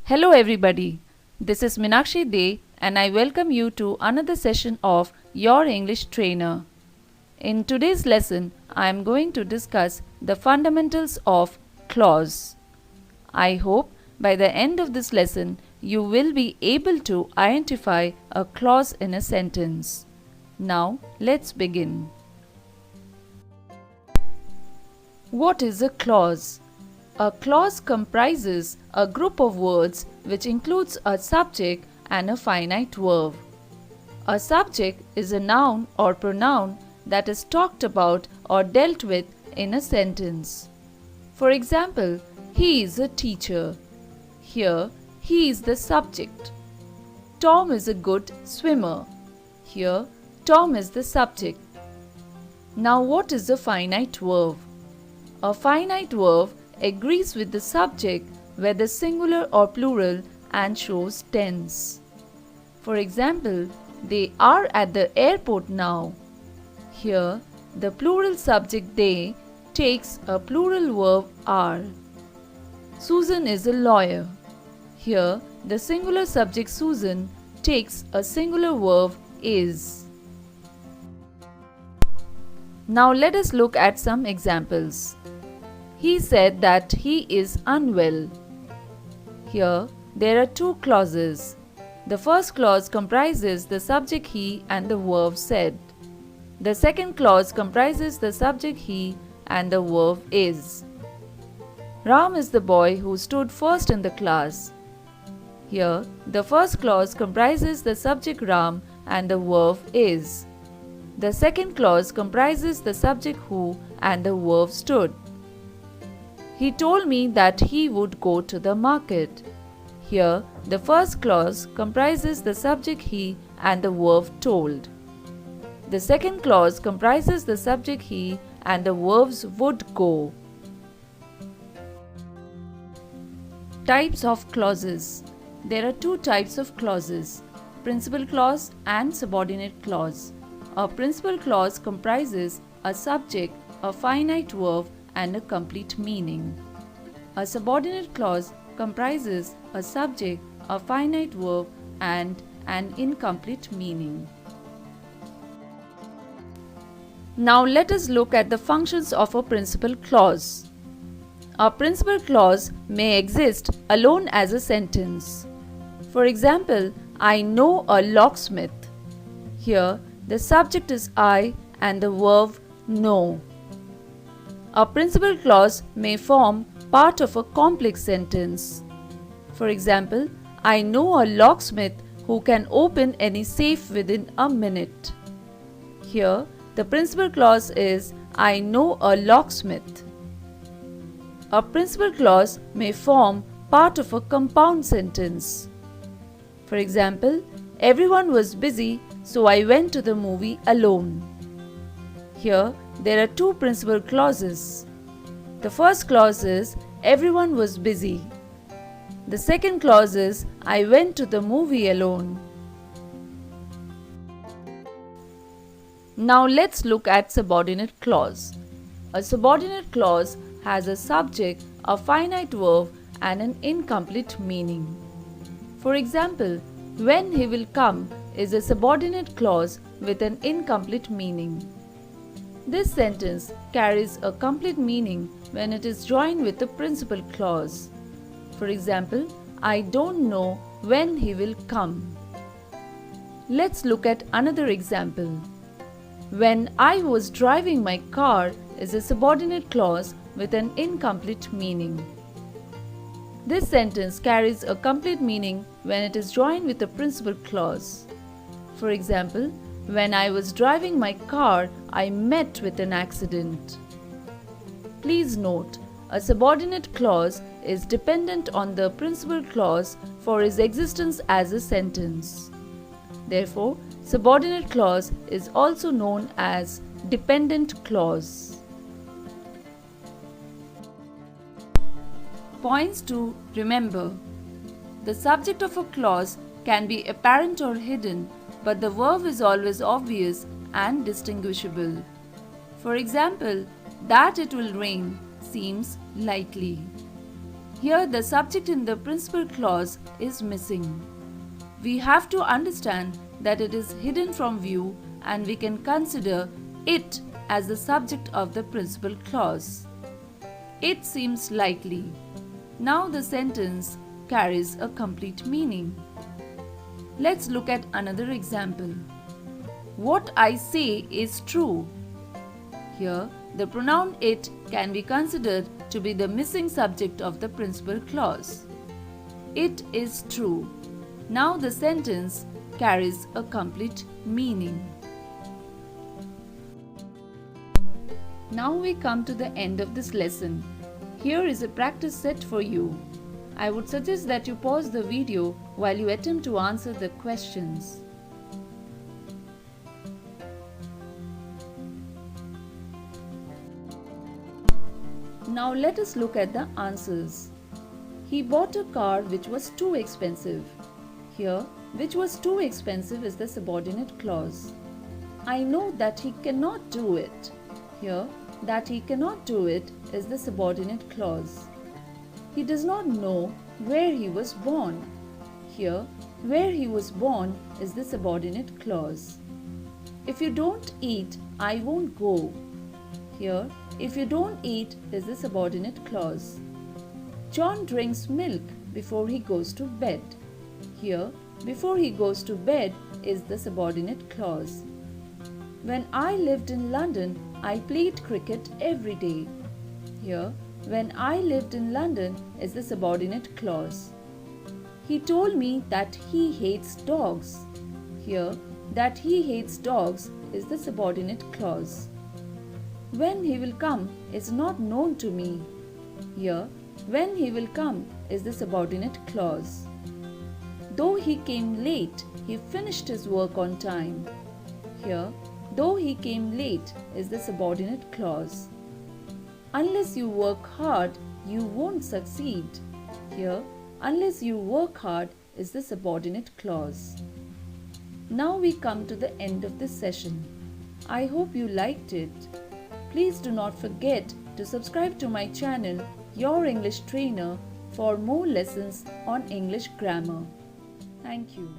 Hello everybody, this is Meenakshi De and I welcome you to another session of Your English Trainer. In today's lesson, I am going to discuss the fundamentals of clause. I hope by the end of this lesson, you will be able to identify a clause in a sentence. Now, let's begin. What is a clause? A clause comprises a group of words which includes a subject and a finite verb. A subject is a noun or pronoun that is talked about or dealt with in a sentence. For example, he is a teacher. Here, he is the subject. Tom is a good swimmer. Here, Tom is the subject. Now, what is a finite verb? A finite verb agrees with the subject whether singular or plural and shows tense. For example, they are at the airport now. Here, the plural subject they takes a plural verb are. Susan is a lawyer. Here, the singular subject Susan takes a singular verb is. Now let us look at some examples. He said that he is unwell. Here, there are two clauses. The first clause comprises the subject he and the verb said. The second clause comprises the subject he and the verb is. Ram is the boy who stood first in the class. Here, the first clause comprises the subject Ram and the verb is. The second clause comprises the subject who and the verb stood. He told me that he would go to the market. Here, the first clause comprises the subject he and the verb told. The second clause comprises the subject he and the verbs would go. Types of clauses. There are two types of clauses, principal clause and subordinate clause. A principal clause comprises a subject, a finite verb, and a complete meaning. A subordinate clause comprises a subject, a finite verb, and an incomplete meaning. Now let us look at the functions of a principal clause. A principal clause may exist alone as a sentence. For example, I know a locksmith. Here, the subject is I and the verb know. A principal clause may form part of a complex sentence. For example, I know a locksmith who can open any safe within a minute. Here, the principal clause is I know a locksmith. A principal clause may form part of a compound sentence. For example, everyone was busy, so I went to the movie alone. Here, there are two principal clauses. The first clause is everyone was busy. The second clause is I went to the movie alone. Now let's look at subordinate clause. A subordinate clause has a subject, a finite verb, and an incomplete meaning. For example, when he will come is a subordinate clause with an incomplete meaning. This sentence carries a complete meaning when it is joined with a principal clause. For example, I don't know when he will come. Let's look at another example. When I was driving my car is a subordinate clause with an incomplete meaning. This sentence carries a complete meaning when it is joined with a principal clause. For example, when I was driving my car, I met with an accident. Please note, a subordinate clause is dependent on the principal clause for its existence as a sentence. Therefore, subordinate clause is also known as dependent clause. Points to remember. The subject of a clause can be apparent or hidden, but the verb is always obvious and distinguishable. For example, that it will rain seems likely. Here the subject in the principal clause is missing. We have to understand that it is hidden from view and we can consider it as the subject of the principal clause. It seems likely. Now the sentence carries a complete meaning. Let's look at another example. What I say is true. Here, the pronoun it can be considered to be the missing subject of the principal clause. It is true. Now the sentence carries a complete meaning. Now we come to the end of this lesson. Here is a practice set for you. I would suggest that you pause the video while you attempt to answer the questions. Now let us look at the answers. He bought a car which was too expensive. Here, which was too expensive is the subordinate clause. I know that he cannot do it. Here, that he cannot do it is the subordinate clause. He does not know where he was born. Here, where he was born is the subordinate clause. If you don't eat, I won't go. Here, if you don't eat is the subordinate clause. John drinks milk before he goes to bed. Here, before he goes to bed is the subordinate clause. When I lived in London, I played cricket every day. Here, when I lived in London is the subordinate clause. He told me that he hates dogs. Here, that he hates dogs is the subordinate clause. When he will come is not known to me. Here, when he will come is the subordinate clause. Though he came late, he finished his work on time. Here, though he came late is the subordinate clause. Unless you work hard, you won't succeed. Here, unless you work hard is the subordinate clause. Now we come to the end of this session. I hope you liked it. Please do not forget to subscribe to my channel, Your English Trainer, for more lessons on English grammar. Thank you.